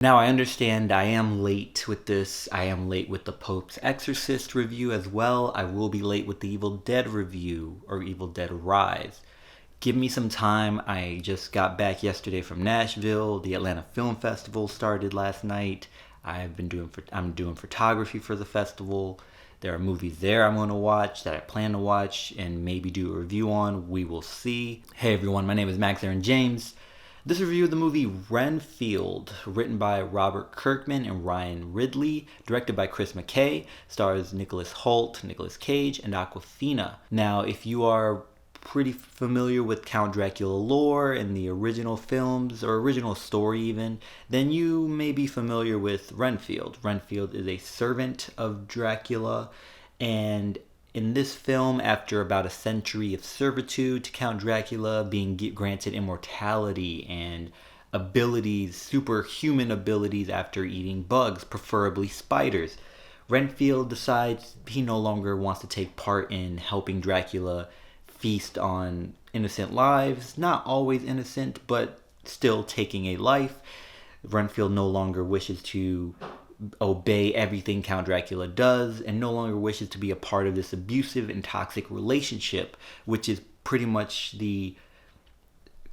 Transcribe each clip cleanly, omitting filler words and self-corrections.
Now, I understand I am late with this. I am late with the Pope's Exorcist review as well. I will be late with the Evil Dead review, or Evil Dead Rise. Give me some time. I just got back yesterday from Nashville. The Atlanta Film Festival started last night. I'm doing photography for the festival. There are movies there I'm going to watch that I plan to watch and maybe do a review on. We will see. Hey everyone, my name is Max Aaron James. This review of the movie Renfield, written by Robert Kirkman and Ryan Ridley, directed by Chris McKay, stars Nicholas Hoult, Nicolas Cage, and Awkwafina. Now, if you are pretty familiar with Count Dracula lore and the original films, or original story even, then you may be familiar with Renfield. Renfield is a servant of Dracula, and in this film, after about a century of servitude to Count Dracula, being granted immortality and abilities, superhuman abilities after eating bugs, preferably spiders, Renfield decides he no longer wants to take part in helping Dracula feast on innocent lives. Not always innocent, but still taking a life. Renfield no longer wishes to obey everything Count Dracula does and no longer wishes to be a part of this abusive and toxic relationship, which is pretty much the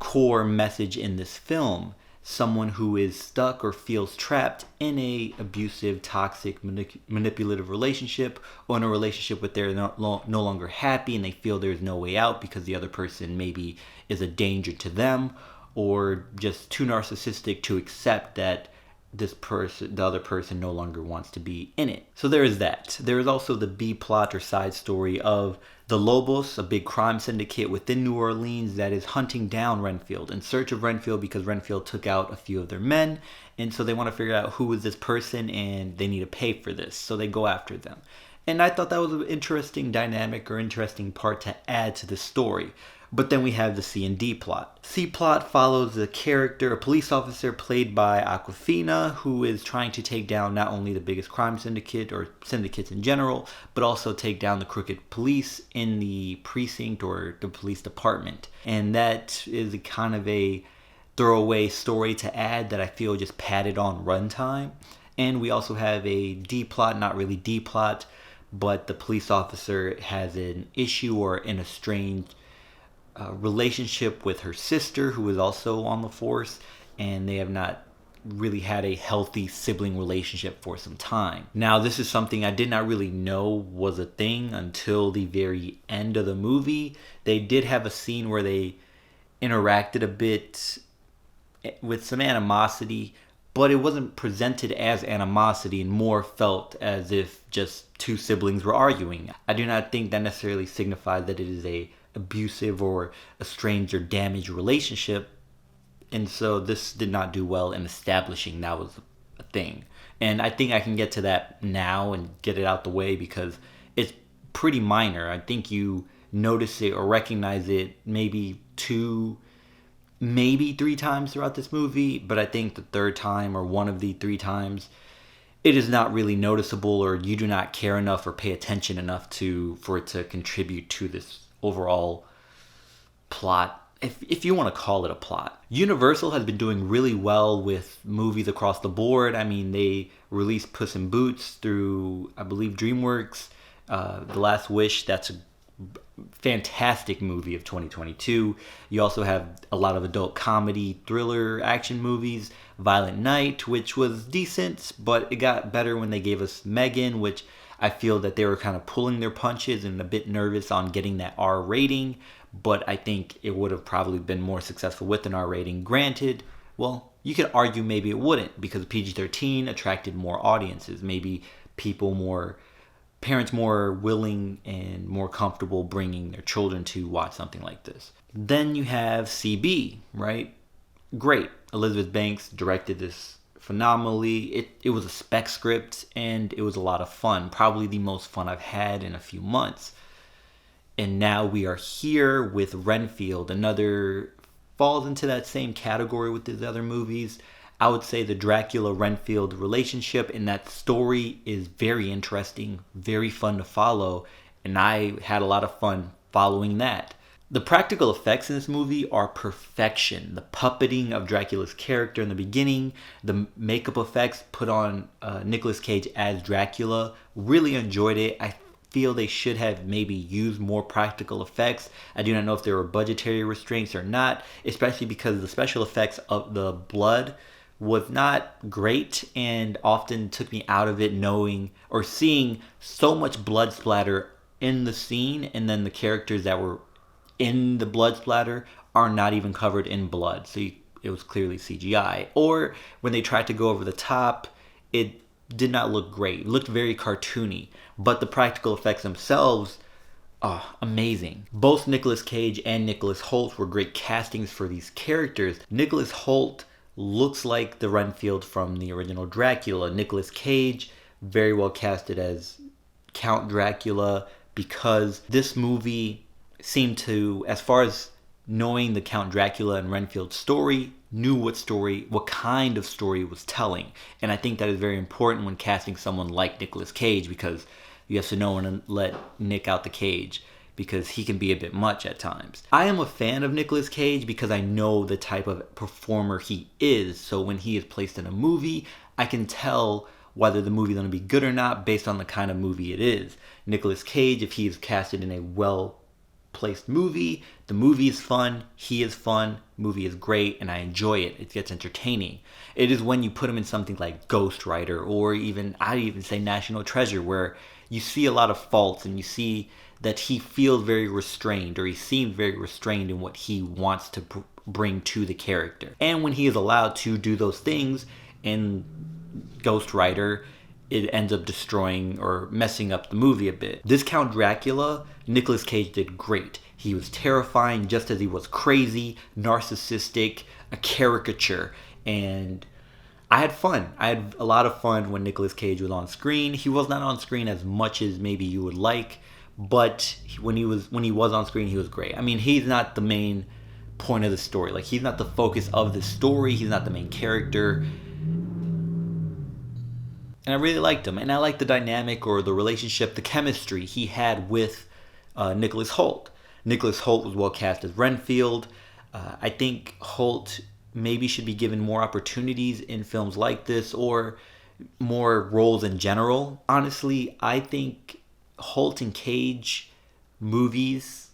core message in this film. Someone who is stuck or feels trapped in a abusive, toxic, manipulative relationship, or in a relationship where they're no longer happy and they feel there's no way out because the other person maybe is a danger to them, or just too narcissistic to accept that the other person no longer wants to be in it. So there is that. There is also the B plot or side story of the Lobos, a big crime syndicate within New Orleans that is hunting down Renfield, in search of Renfield because Renfield took out a few of their men, and so they want to figure out who is this person and they need to pay for this, so they go after them. And I thought that was an interesting dynamic or interesting part to add to the story. But then we have the C and D plot. C plot follows the character, a police officer played by Awkwafina, who is trying to take down not only the biggest crime syndicate or syndicates in general, but also take down the crooked police in the precinct or the police department. And that is a kind of a throwaway story to add that I feel just padded on runtime. And we also have a D plot, not really D plot, but the police officer has an issue or an estranged relationship with her sister, who is also on the force, and they have not really had a healthy sibling relationship for some time. Now, this is something I did not really know was a thing until the very end of the movie. They did have a scene where they interacted a bit with some animosity, but it wasn't presented as animosity and more felt as if just two siblings were arguing. I do not think that necessarily signifies that it is a abusive or estranged or damaged relationship, and so this did not do well in establishing that was a thing. And I think I can get to that now and get it out the way because it's pretty minor. I think you notice it or recognize it maybe three times throughout this movie, but I think the third time or one of the three times it is not really noticeable, or you do not care enough or pay attention enough for it to contribute to this overall plot, if you want to call it a plot. Universal has been doing really well with movies across the board. I mean, they released Puss in Boots through, I believe, DreamWorks. The Last Wish, that's a fantastic movie of 2022. You also have a lot of adult comedy, thriller, action movies. Violent Night, which was decent, but it got better when they gave us Megan, which I feel that they were kind of pulling their punches and a bit nervous on getting that R rating, but I think it would have probably been more successful with an R rating. Granted, well, you could argue maybe it wouldn't, because PG-13 attracted more audiences, maybe parents more willing and more comfortable bringing their children to watch something like this. Then you have CB, right? Great. Elizabeth Banks directed this phenomenally. It was a spec script and it was a lot of fun. Probably the most fun I've had in a few months. And now we are here with Renfield. Another falls into that same category with these other movies. I would say the Dracula-Renfield relationship in that story is very interesting, very fun to follow, and I had a lot of fun following that. The practical effects in this movie are perfection. The puppeting of Dracula's character in the beginning, the makeup effects put on Nicolas Cage as Dracula, really enjoyed it. I feel they should have maybe used more practical effects. I do not know if there were budgetary restraints or not, especially because the special effects of the blood was not great and often took me out of it knowing or seeing so much blood splatter in the scene, and then the characters that were in the blood splatter are not even covered in blood. So it was clearly CGI. Or when they tried to go over the top, it did not look great. It looked very cartoony. But the practical effects themselves, amazing. Both Nicolas Cage and Nicholas Hoult were great castings for these characters. Nicholas Hoult looks like the Renfield from the original Dracula. Nicolas Cage, very well casted as Count Dracula, because this movie seemed to, as far as knowing the Count Dracula and Renfield story, knew what kind of story it was telling. And I think that is very important when casting someone like Nicolas Cage, because you have to know when to let Nick out the cage, because he can be a bit much at times. I am a fan of Nicolas Cage because I know the type of performer he is. So when he is placed in a movie, I can tell whether the movie is going to be good or not based on the kind of movie it is. Nicolas Cage, if he is casted in a well-placed movie, the movie is fun, he is fun, movie is great, and I enjoy it. It gets entertaining. It is when you put him in something like Ghost Rider, or I'd even say National Treasure, where you see a lot of faults and you see that he feels very restrained, or he seems very restrained in what he wants to bring to the character. And when he is allowed to do those things in Ghost Rider, it ends up destroying or messing up the movie a bit. This Count Dracula, Nicolas Cage did great. He was terrifying just as he was crazy, narcissistic, a caricature, and I had fun. I had a lot of fun when Nicolas Cage was on screen. He was not on screen as much as maybe you would like, but when he was on screen, he was great. I mean, he's not the main point of the story. Like, he's not the focus of the story. He's not the main character. And I really liked him. And I liked the dynamic or the relationship, the chemistry he had with Nicholas Hoult. Nicholas Hoult was well cast as Renfield. I think Hoult maybe should be given more opportunities in films like this, or more roles in general. Honestly, I think Hoult and Cage movies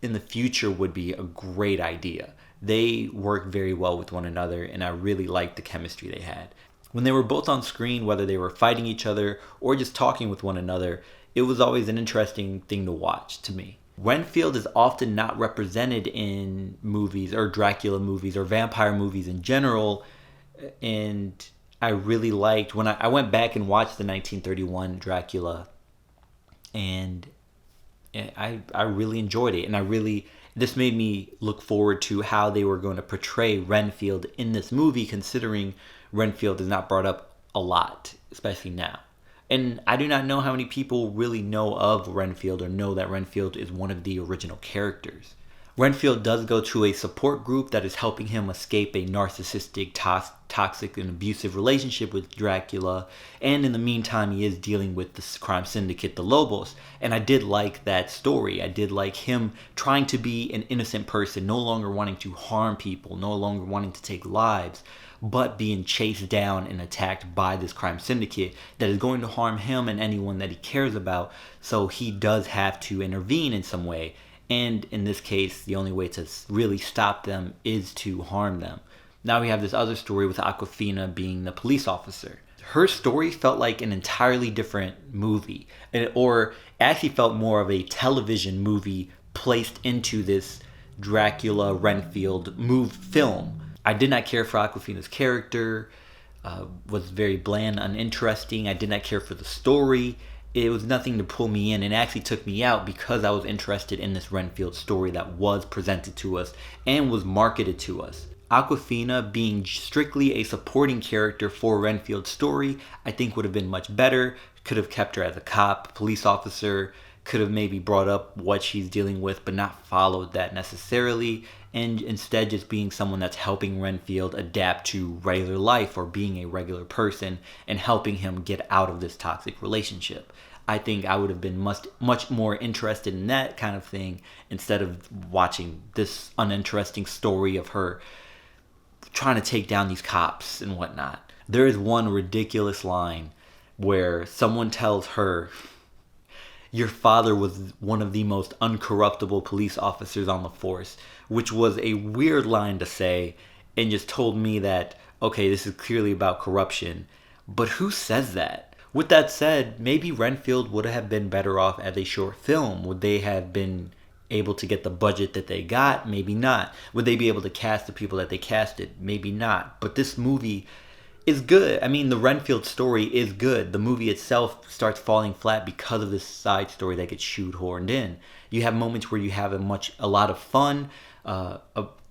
in the future would be a great idea. They work very well with one another, and I really liked the chemistry they had. When they were both on screen, whether they were fighting each other or just talking with one another, it was always an interesting thing to watch to me. Renfield is often not represented in movies or Dracula movies or vampire movies in general, and I really liked when I went back and watched the 1931 Dracula, and I really enjoyed it, and this made me look forward to how they were going to portray Renfield in this movie, considering Renfield is not brought up a lot, especially now. And I do not know how many people really know of Renfield or know that Renfield is one of the original characters. Renfield does go to a support group that is helping him escape a narcissistic, toxic, and abusive relationship with Dracula. And in the meantime, he is dealing with the crime syndicate, the Lobos. And I did like that story. I did like him trying to be an innocent person, no longer wanting to harm people, no longer wanting to take lives, but being chased down and attacked by this crime syndicate that is going to harm him and anyone that he cares about. So he does have to intervene in some way. And in this case, the only way to really stop them is to harm them. Now we have this other story with Awkwafina being the police officer. Her story felt like an entirely different movie, or actually felt more of a television movie placed into this Dracula Renfield film. I did not care for Awkwafina's character, was very bland, uninteresting. I did not care for the story. It was nothing to pull me in, and actually took me out because I was interested in this Renfield story that was presented to us and was marketed to us. Awkwafina being strictly a supporting character for Renfield's story, I think would have been much better. Could have kept her as a cop, police officer, could have maybe brought up what she's dealing with, but not followed that necessarily, and instead just being someone that's helping Renfield adapt to regular life or being a regular person and helping him get out of this toxic relationship. I think I would have been much more interested in that kind of thing instead of watching this uninteresting story of her trying to take down these cops and whatnot. There is one ridiculous line where someone tells her, your father was one of the most uncorruptible police officers on the force, which was a weird line to say and just told me that, okay, this is clearly about corruption. But who says that? With that said, maybe Renfield would have been better off as a short film. Would they have been able to get the budget that they got? Maybe not. Would they be able to cast the people that they casted? Maybe not. But this movie is good. I mean, the Renfield story is good. The movie itself starts falling flat because of this side story that gets shoehorned in. You have moments where you have a lot of fun,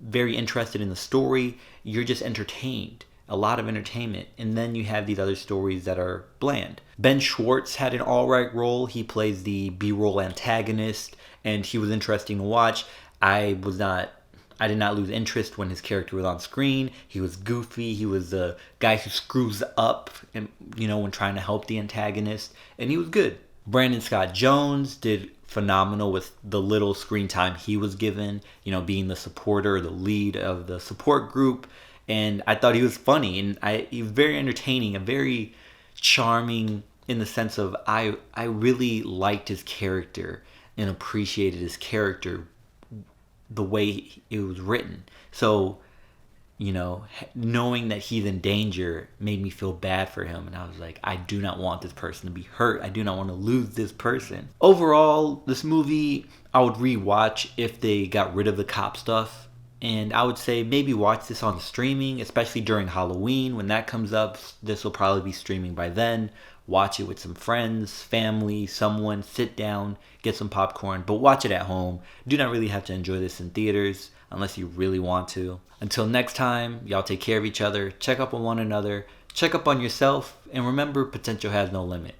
very interested in the story. You're just entertained. A lot of entertainment. And then you have these other stories that are bland. Ben Schwartz had an alright role. He plays the B-roll antagonist, and he was interesting to watch. I did not lose interest when his character was on screen. He was goofy. He was the guy who screws up, and when trying to help the antagonist, and he was good. Brandon Scott Jones did phenomenal with the little screen time he was given. Being the supporter, the lead of the support group, and I thought he was funny, and he was very entertaining, and very charming in the sense of I really liked his character and appreciated his character the way it was written. So, knowing that he's in danger made me feel bad for him. And I was like, I do not want this person to be hurt. I do not want to lose this person. Overall, this movie, I would rewatch if they got rid of the cop stuff. And I would say maybe watch this on streaming, especially during Halloween. When that comes up, this will probably be streaming by then. Watch it with some friends, family, someone. Sit down, get some popcorn, but watch it at home. Do not really have to enjoy this in theaters unless you really want to. Until next time, y'all take care of each other. Check up on one another. Check up on yourself. And remember, potential has no limit.